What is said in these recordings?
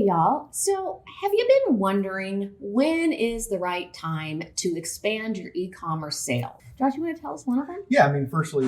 Hey y'all. So have you been wondering when is the right time to expand your e-commerce sale? Josh, you want to tell us one of them? Yeah, I mean, firstly,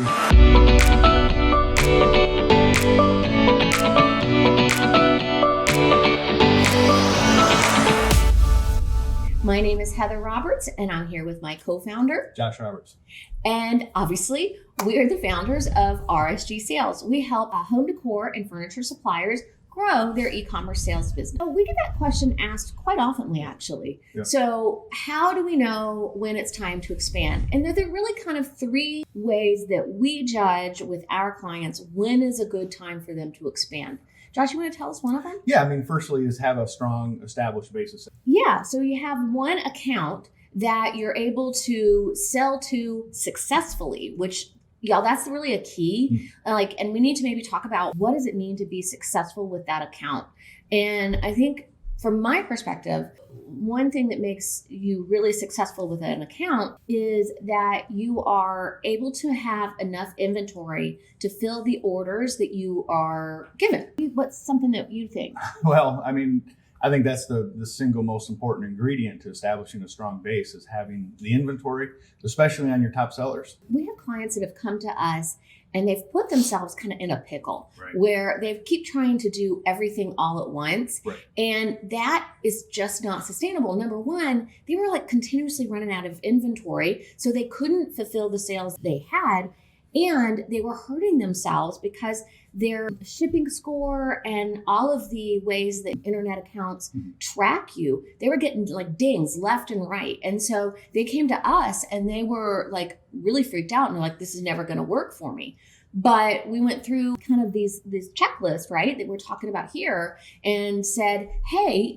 My name is Heather Roberts and I'm here with my co-founder. Josh Roberts. And obviously we are the founders of RSG Sales. We help home decor and furniture suppliers grow their e-commerce sales business. So we get that question asked quite often, actually. Yeah. So how do we know when it's time to expand? And there are really kind of three ways that we judge with our clients when is a good time for them to expand. Josh, you want to tell us one of them? Yeah, I mean, firstly is have a strong established basis. Yeah, so you have one account that you're able to sell to successfully, which y'all, that's really a key. And we need to maybe talk about what does it mean to be successful with that account. And I think from my perspective, one thing that makes you really successful with an account is that you are able to have enough inventory to fill the orders that you are given. What's something that you think? Well, I mean, I think that's the single most important ingredient to establishing a strong base is having the inventory, especially on your top sellers. We have clients that have come to us and they've put themselves kind of in a pickle, Right. where they keep trying to do everything all at once. Right. And that is just not sustainable. Number one, they were like continuously running out of inventory, so they couldn't fulfill the sales they had. And they were hurting themselves because their shipping score and all of the ways that internet accounts track you, they were getting like dings left and right. And so they came to us and they were like really freaked out and they're like, this is never going to work for me. But we went through kind of this checklist, right, that we're talking about here and said, hey,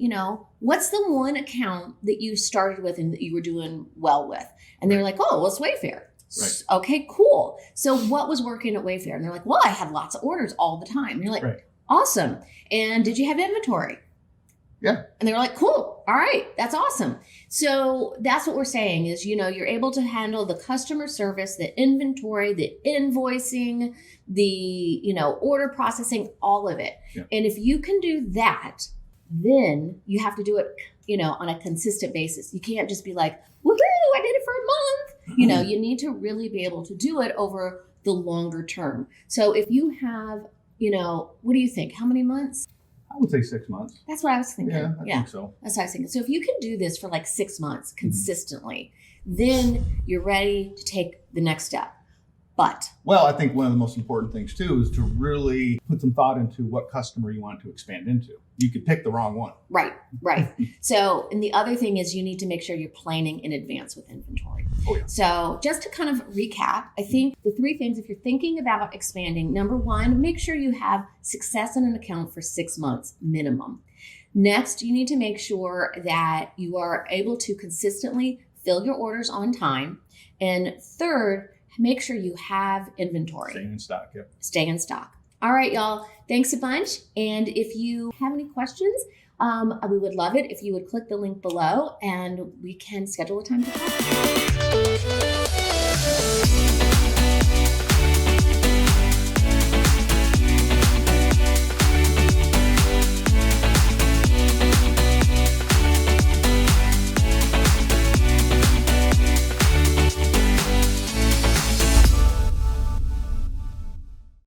what's the one account that you started with and that you were doing well with? And they're like, oh, well, it's Wayfair. Right. Okay, cool. So what was working at Wayfair? And they're like, well, I had lots of orders all the time. And you're like, Right. Awesome. And did you have inventory? Yeah. And they were like, cool. All right. That's awesome. So that's what we're saying is, you're able to handle the customer service, the inventory, the invoicing, the, order processing, all of it. Yeah. And if you can do that, then you have to do it, on a consistent basis. You can't just be like, woohoo, I did it for a month. You need to really be able to do it over the longer term. So if you have, what do you think? How many months? I would say 6 months. That's what I was thinking. Yeah, I think so. That's what I was thinking. So if you can do this for like 6 months consistently, then you're ready to take the next step. Well, I think one of the most important things too is to really put some thought into what customer you want to expand into. You could pick the wrong one. Right. So, and the other thing is you need to make sure you're planning in advance with inventory. Oh, yeah. So just to kind of recap, I think the three things, if you're thinking about expanding, number one, make sure you have success in an account for 6 months minimum. Next, you need to make sure that you are able to consistently fill your orders on time. And third, make sure you have inventory. Staying in stock, yeah. Stay in stock. All right, y'all. Thanks a bunch. And if you have any questions, we would love it if you would click the link below and we can schedule a time to talk.